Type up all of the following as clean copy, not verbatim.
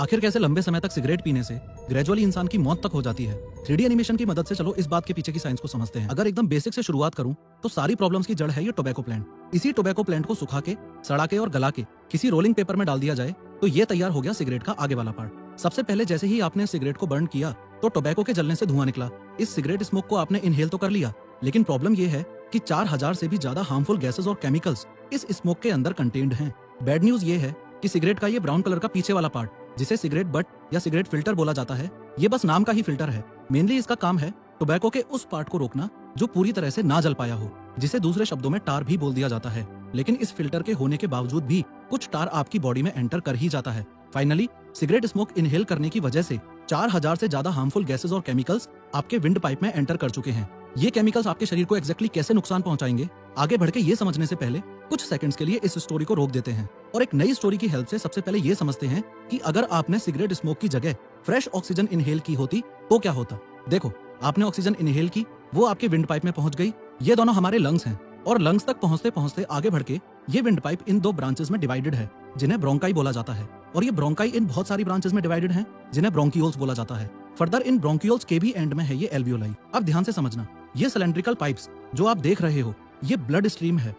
आखिर कैसे लंबे समय तक सिगरेट पीने से ग्रेजुअली इंसान की मौत तक हो जाती है। 3D एनिमेशन की मदद से चलो इस बात के पीछे की साइंस को समझते हैं। अगर एकदम बेसिक से शुरुआत करूं तो सारी प्रॉब्लम्स की जड़ है ये टोबैको प्लांट। इसी टोबैको प्लांट को सुखा के, सड़ा के और गला के किसी रोलिंग पेपर में डाल दिया जाए तो ये तैयार हो गया सिगरेट का आगे वाला पार्ट। सबसे पहले जैसे ही आपने सिगरेट को बर्न किया तो टोबैको के जलने से धुआं निकला। इस सिगरेट स्मोक को आपने इनहेल तो कर लिया, लेकिन प्रॉब्लम ये है कि 4000 से भी ज्यादा हार्मफुल गैसेस और केमिकल्स इस स्मोक के अंदर कंटेन्ड हैं। बैड न्यूज ये है कि सिगरेट का ये ब्राउन कलर का पीछे वाला पार्ट, जिसे सिगरेट बट या सिगरेट फिल्टर बोला जाता है, ये बस नाम का ही फिल्टर है। मेनली इसका काम है टोबैको के उस पार्ट को रोकना जो पूरी तरह से ना जल पाया हो, जिसे दूसरे शब्दों में टार भी बोल दिया जाता है। लेकिन इस फिल्टर के होने के बावजूद भी कुछ टार आपकी बॉडी में एंटर कर ही जाता है। फाइनली सिगरेट स्मोक इनहेल करने की वजह से 4000 से ज्यादा हार्मफुल गैसेस और केमिकल्स आपके विंड पाइप में एंटर कर चुके हैं। ये केमिकल्स आपके शरीर को एग्जैक्टली कैसे नुकसान पहुंचाएंगे, आगे बढ़ के ये समझने से पहले कुछ सेकंड्स के लिए इस स्टोरी को रोक देते हैं और एक नई स्टोरी की हेल्प से सबसे पहले ये समझते हैं कि अगर आपने सिगरेट स्मोक की जगह फ्रेश ऑक्सीजन इनहेल की होती तो क्या होता। देखो, आपने ऑक्सीजन इनहेल की, वो आपके विंड पाइप में पहुंच गई। ये दोनों हमारे लंग्स हैं और लंग्स तक पहुंचते पहुंचते आगे बढ़ के ये विंड पाइप इन दो ब्रांचेस में डिवाइडेड है, जिन्हें ब्रोंकाई बोला जाता है। और ये ब्रोंकाई इन बहुत सारी ब्रांचेस में डिवाइडेड हैं, जिन्हें ब्रोंकियोल्स बोला जाता है। फर्दर इन ब्रोंकियोल्स के भी एंड में है ये एल्वियोलाई। अब ध्यान से समझना, ये सिलेंड्रिकल पाइप्स जो आप देख रहे हो ये ब्लड स्ट्रीम है।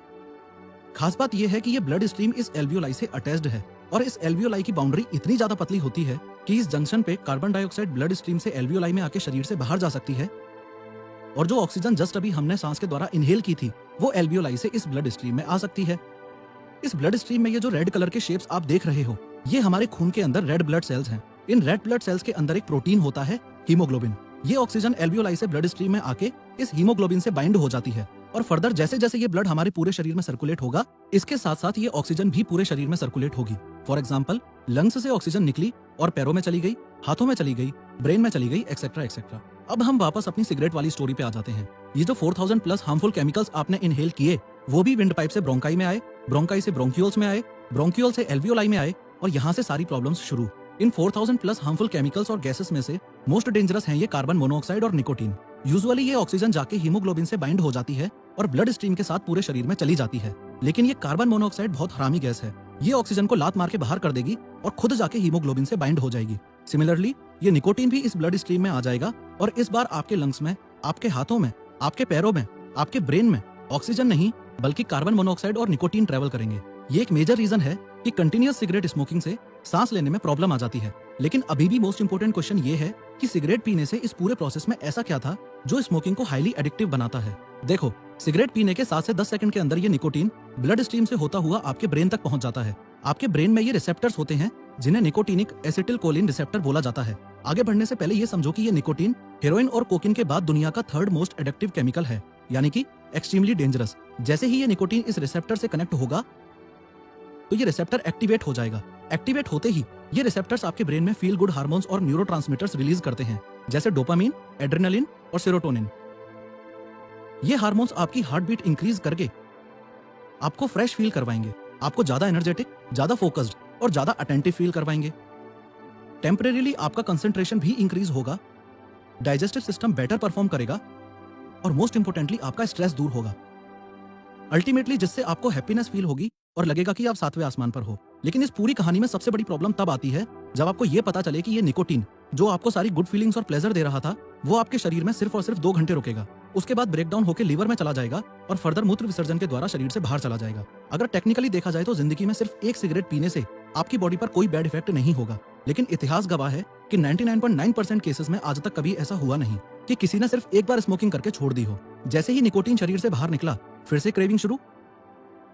खास बात यह है कि ये ब्लड स्ट्रीम इस एल्वियोलाई से अटैच्ड है और इस एल्वियोलाई की बाउंड्री इतनी ज्यादा पतली होती है कि इस जंक्शन पे कार्बन डाइऑक्साइड ब्लड स्ट्रीम से एल्वियोलाई में आके शरीर से बाहर जा सकती है, और जो ऑक्सीजन जस्ट अभी हमने सांस के द्वारा इनहेल की थी वो एल्वियोलाई से इस ब्लड स्ट्रीम में आ सकती है। इस ब्लड स्ट्रीम में ये जो रेड कलर के शेप्स आप देख रहे हो ये हमारे खून के अंदर रेड ब्लड सेल्स हैं। इन रेड ब्लड सेल्स के अंदर एक प्रोटीन होता है हीमोग्लोबिन। ये ऑक्सीजन एल्वियोलाई से ब्लड स्ट्रीम में आके इस हीमोग्लोबिन से बाइंड हो जाती है और फर्दर जैसे जैसे ये ब्लड हमारे पूरे शरीर में सर्कुलेट होगा, इसके साथ साथ ये ऑक्सीजन भी पूरे शरीर में सर्कुलेट होगी। फॉर एग्जाम्पल, लंग्स से ऑक्सीजन निकली और पैरों में चली गई, हाथों में चली गई, ब्रेन में चली गई, एक्सेट्रा एक्सेट्रा। अब हम वापस अपनी सिगरेट वाली स्टोरी पे आ जाते हैं। ये जो 4000 प्लस हार्मफुल केमिकल्स आपने इनहेल किए वो भी विंड पाइप से ब्रोंकाई में आए, ब्रोंकाई से ब्रोंकियोल्स में आए, ब्रोंकियोल से एल्वियोलाई में आए और यहाँ से सारी प्रॉब्लम्स शुरू। इन 4000 प्लस हार्मफुल केमिकल्स और गैसेस में से मोस्ट डेंजरस हैं ये कार्बन मोनोऑक्साइड और निकोटीन। यूजुअली ये ऑक्सीजन जाके हीमोग्लोबिन से बाइंड हो जाती है और ब्लड स्ट्रीम के साथ पूरे शरीर में चली जाती है। लेकिन ये कार्बन मोनोऑक्साइड बहुत हरामी गैस है। ये ऑक्सीजन को लात मार के बाहर कर देगी और खुद जाके हीमोग्लोबिन से बाइंड हो जाएगी। सिमिलरली ये निकोटीन भी इस ब्लड स्ट्रीम में आ जाएगा और इस बार आपके लंग्स में, आपके हाथों में, आपके पैरों में, आपके ब्रेन में ऑक्सीजन नहीं बल्कि कार्बन मोनोऑक्साइड और निकोटीन ट्रेवल करेंगे। ये एक मेजर रीजन है कि कंटिन्यूअस सिगरेट स्मोकिंग से सांस लेने में प्रॉब्लम आ जाती है। लेकिन अभी भी मोस्ट इंपोर्टेंट क्वेश्चन ये है कि सिगरेट पीने से इस पूरे प्रोसेस में ऐसा क्या था जो स्मोकिंग को हाईली एडिक्टिव बनाता है। देखो, सिगरेट पीने के 7 से 10 सेकंड के अंदर ये निकोटीन ब्लड स्ट्रीम से होता हुआ आपके ब्रेन तक पहुंच जाता है। आपके ब्रेन में ये रिसेप्टर्स होते हैं जिन्हें निकोटीनिक एसिटिलकोलिन रिसेप्टर बोला जाता है। आगे बढ़ने से पहले ये समझो कि ये निकोटीन हेरोइन और कोकीन के बाद दुनिया का 3rd मोस्ट एडिक्टिव केमिकल है, यानी कि एक्सट्रीमली डेंजरस। जैसे ही ये निकोटीन इस रिसेप्टर से कनेक्ट होगा तो ये रिसेप्टर एक्टिवेट हो जाएगा। एक्टिवेट होते ही ये रिसेप्टर्स आपके ब्रेन में फील गुड हार्मोन्स और न्यूरोट्रांसमीटर्स रिलीज करते हैं, जैसे डोपामीन, एड्रेनालिन और सेरोटोनिन। ये हार्मोन्स आपकी हार्ट बीट इंक्रीज करके आपको फ्रेश फील करवाएंगे, आपको ज्यादा एनर्जेटिक, ज्यादा फोकस्ड और ज्यादा अटेंटिव फील करवाएंगे। टेम्परेरीली आपका कंसंट्रेशन भी इंक्रीज होगा, डाइजेस्टिव सिस्टम बेटर परफॉर्म करेगा और मोस्ट इंपोर्टेंटली आपका स्ट्रेस दूर होगा। अल्टीमेटली जिससे आपको हैप्पीनेस फील होगी और लगेगा कि आप 7वें आसमान पर हो। लेकिन इस पूरी कहानी में सबसे बड़ी प्रॉब्लम तब आती है जब आपको ये पता चले कि ये निकोटीन जो आपको सारी गुड फीलिंग्स और प्लेजर दे रहा था वो आपके शरीर में सिर्फ और सिर्फ 2 घंटे रुकेगा। उसके बाद ब्रेकडाउन होकर लीवर में चला जाएगा और फर्दर मूत्र विसर्जन के द्वारा शरीर से बाहर चला जाएगा। अगर टेक्निकली देखा जाए तो जिंदगी में सिर्फ एक सिगरेट पीने से आपकी बॉडी पर कोई बैड इफेक्ट नहीं होगा, लेकिन इतिहास गवाह है कि 99.9% केसेस में आज तक कभी ऐसा हुआ नहीं कि किसी ने सिर्फ एक बार स्मोकिंग करके छोड़ दी हो। जैसे ही निकोटीन शरीर से बाहर निकला फिर से क्रेविंग शुरू,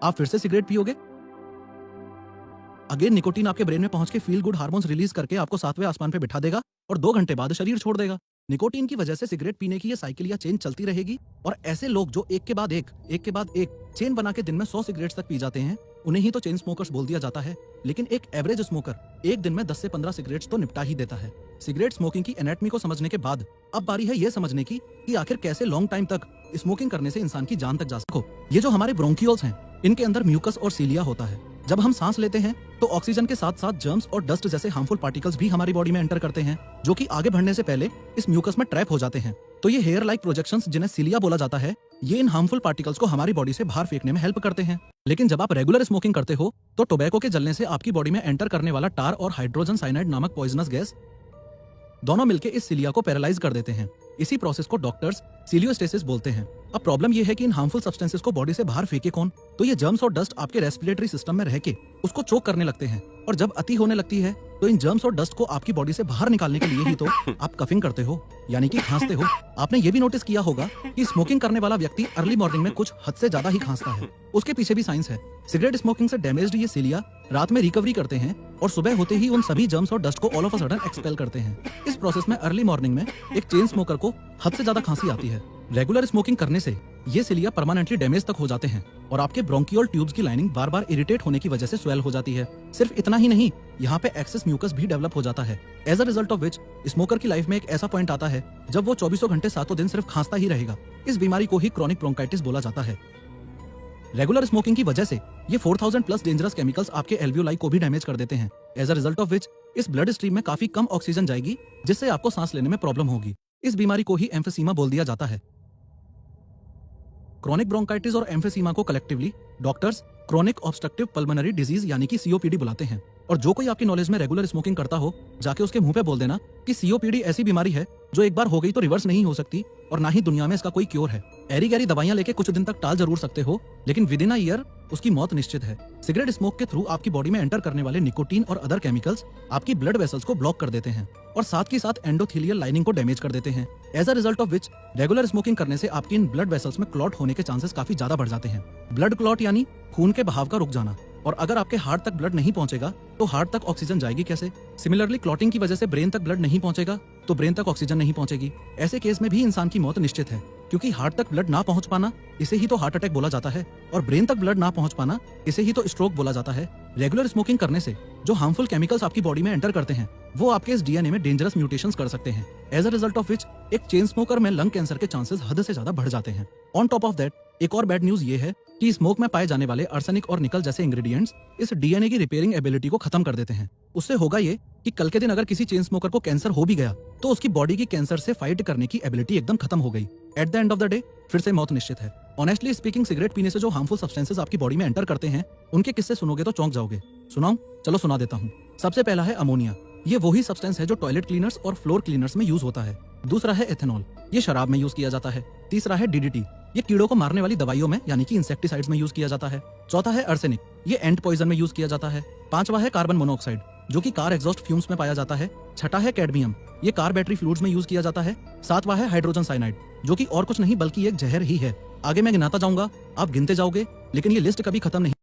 आप फिर से सिगरेट पियोगे। अगेन निकोटीन आपके ब्रेन में पहुंच के फील गुड हार्मोन्स रिलीज करके आपको 7वें आसमान पे बिठा देगा और 2 घंटे बाद शरीर छोड़ देगा। निकोटीन की वजह से सिगरेट पीने की ये साइकिल या चेन चलती रहेगी और ऐसे लोग जो एक के बाद एक चेन बना के दिन में 100 सिगरेट्स तक पी जाते हैं उन्हें ही तो चेन स्मोकर्स बोल दिया जाता है। लेकिन एक एवरेज स्मोकर एक दिन में 10 से 15 सिगरेट्स तो निपटा ही देता है। सिगरेट स्मोकिंग की एनाटॉमी को समझने के बाद अब बारी है ये समझने की कि आखिर कैसे लॉन्ग टाइम तक स्मोकिंग करने से इंसान की जान तक जा सको। ये जो हमारे ब्रोंकियोल्स हैं इनके अंदर म्यूकस और सीलिया होता है। जब हम सांस लेते हैं तो ऑक्सीजन के साथ साथ जर्म्स और डस्ट जैसे हार्मफुल पार्टिकल्स भी हमारी बॉडी में एंटर करते हैं, जो कि आगे बढ़ने से पहले इस म्यूकस में ट्रैप हो जाते हैं। तो ये हेयर लाइक प्रोजेक्शंस जिन्हें सीलिया बोला जाता है ये इन हार्मफुल पार्टिकल्स को हमारी बॉडी से बाहर फेंकने में हेल्प करते हैं। लेकिन जब आप रेगुलर स्मोकिंग करते हो तो टोबैको के जलने से आपकी बॉडी में एंटर करने वाला टार और हाइड्रोजन साइनाइड नामक पॉइजनस गैस दोनों मिलकर इस सिलिया को पैरालाइज कर देते हैं। इसी प्रोसेस को डॉक्टर्स सिलियोस्टेसिस बोलते हैं। अब प्रॉब्लम यह है कि इन हार्मफुल सब्सटेंसेस को बॉडी से बाहर फेंके कौन? तो ये जर्म्स और डस्ट आपके रेस्पिरेटरी सिस्टम में रह के उसको चोक करने लगते हैं, और जब अति होने लगती है तो इन जर्म्स और डस्ट को आपकी बॉडी से बाहर निकालने के लिए ही तो आप कफिंग करते हो, यानी कि खांसते हो। आपने ये भी नोटिस किया होगा कि स्मोकिंग करने वाला व्यक्ति अर्ली मॉर्निंग में कुछ हद से ज्यादा ही खांसता है। उसके पीछे भी साइंस है। सिगरेट स्मोकिंग से डैमेज्ड ये सिलिया रात में रिकवरी करते हैं और सुबह होते ही उन सभी जर्म्स और डस्ट को all of a sudden expel करते हैं। इस प्रोसेस में अर्ली मॉर्निंग में एक चेन स्मोकर को हद से ज्यादा खांसी आती है। रेगुलर स्मोकिंग करने से ये सिलिया परमानेंटली डैमेज तक हो जाते हैं और आपके ब्रोंकियोल ट्यूब्स की लाइनिंग बार बार इरिटेट होने की वजह से स्वेल हो जाती है। सिर्फ इतना ही नहीं, यहाँ पे एक्सेस म्यूकस भी डेवलप हो जाता है। As a result of which smoker की लाइफ में एक ऐसा पॉइंट आता है जब वो 24 घंटे 7 दिन सिर्फ खांसता ही रहेगा। इस बीमारी को ही क्रॉनिक ब्रोंकाइटिस बोला जाता है। रेगुलर स्मोकिंग की वजह से ये 4000 प्लस डेंजरस केमिकल्स आपके एल्वियोलाई को भी डैमेज कर देते हैं। As a result of which इस ब्लड स्ट्रीम में काफी कम ऑक्सीजन जाएगी, जिससे आपको सांस लेने में प्रॉब्लम होगी। इस बीमारी को ही एम्फीसीमा बोल दिया जाता है। क्रॉनिक ब्रोंकाइटिस और एम्फीसीमा को collectively doctors chronic obstructive pulmonary disease यानी कि सीओपीडी बुलाते हैं। और जो कोई आपकी नॉलेज में रेगुलर स्मोकिंग करता हो, जाके उसके मुंह पे बोल देना कि सीओपीडी ऐसी बीमारी है जो एक बार हो गई तो रिवर्स नहीं हो सकती और ना ही दुनिया में इसका कोई क्योर है। एरी गैरी दवाइयां लेके कुछ दिन तक टाल जरूर सकते हो, लेकिन विद इन अ ईयर उसकी मौत निश्चित है। सिगरेट स्मोक के थ्रू आपकी बॉडी में एंटर करने वाले निकोटीन और अदर केमिकल्स आपकी ब्लड वेसल्स को ब्लॉक कर देते हैं और साथ ही साथ एंडोथेलियल लाइनिंग को डैमेज कर देते हैं। As a result of which regular smoking करने से आपकी इन ब्लड वेसल्स में क्लॉट होने के चांसेस काफी ज्यादा बढ़ जाते हैं। ब्लड क्लॉट यानी खून के बहाव का रुक जाना। और अगर आपके हार्ट तक ब्लड नहीं पहुंचेगा तो हार्ट तक ऑक्सीजन जाएगी कैसे? सिमिलरली क्लॉटिंग की वजह से ब्रेन तक ब्लड नहीं पहुंचेगा तो ब्रेन तक ऑक्सीजन नहीं पहुंचेगी। ऐसे केस में भी इंसान की मौत निश्चित है, क्योंकि हार्ट तक ब्लड ना पहुंच पाना इसे ही तो हार्ट अटैक बोला जाता है और ब्रेन तक ब्लड ना पहुंच पाना इसे ही तो स्ट्रोक बोला जाता है। रेगुलर स्मोकिंग करने से जो हार्मफुल केमिकल्स आपकी बॉडी में एंटर करते हैं वो आपके इस डीएनए में डेंजरस म्यूटेशंस कर सकते हैं। As a result of which एक चेन स्मोकर में लंग कैंसर के चांसेस हद से ज्यादा बढ़ जाते हैं। ऑन टॉप ऑफ दैट एक और बैड न्यूज ये है कि स्मोक में पाए जाने वाले आर्सेनिक और निकल जैसे इंग्रेडिएंट्स इस डीएनए की रिपेयरिंग एबिलिटी को खत्म कर देते हैं। उससे होगा ये कि कल के दिन अगर किसी चेन स्मोकर को कैंसर हो भी गया तो उसकी बॉडी की कैंसर से फाइट करने की एबिलिटी एकदम खत्म हो गई। At the end of the day फिर से मौत निश्चित है। ऑनेस्टली स्पीकिंग, सिगरेट पीने से जो हार्मफुल सब्सटेंसेस आपकी बॉडी में एंटर करते हैं उनके किस्से सुनोगे तो चौंक जाओगे। सुनाऊं? चलो सुना देता हूँ। सबसे पहला है अमोनिया। ये वही सब्सटेंस है जो टॉयलेट क्लीनर्स और फ्लोर क्लीनर्स में यूज होता है। दूसरा है एथेनॉल, ये शराब में यूज किया जाता है। तीसरा है डीडीटी, ये कीड़ों को मारने वाली दवाइयों में यानी कि इंसेक्टिसाइड्स में यूज किया जाता है। चौथा है आर्सेनिक, ये एंट पॉइजन में यूज किया जाता है। पांचवा है कार्बन मोनोऑक्साइड, जो कि कार एग्जॉस्ट फ्यूम्स में पाया जाता है। छठा है कैडमियम, ये कार बैटरी फ्लूइड्स में यूज किया जाता है। सातवां है हाइड्रोजन साइनाइड, जो कि और कुछ नहीं बल्कि एक जहर ही है। आगे मैं गिनाता जाऊंगा, आप गिनते जाओगे, लेकिन ये लिस्ट कभी खत्म नहीं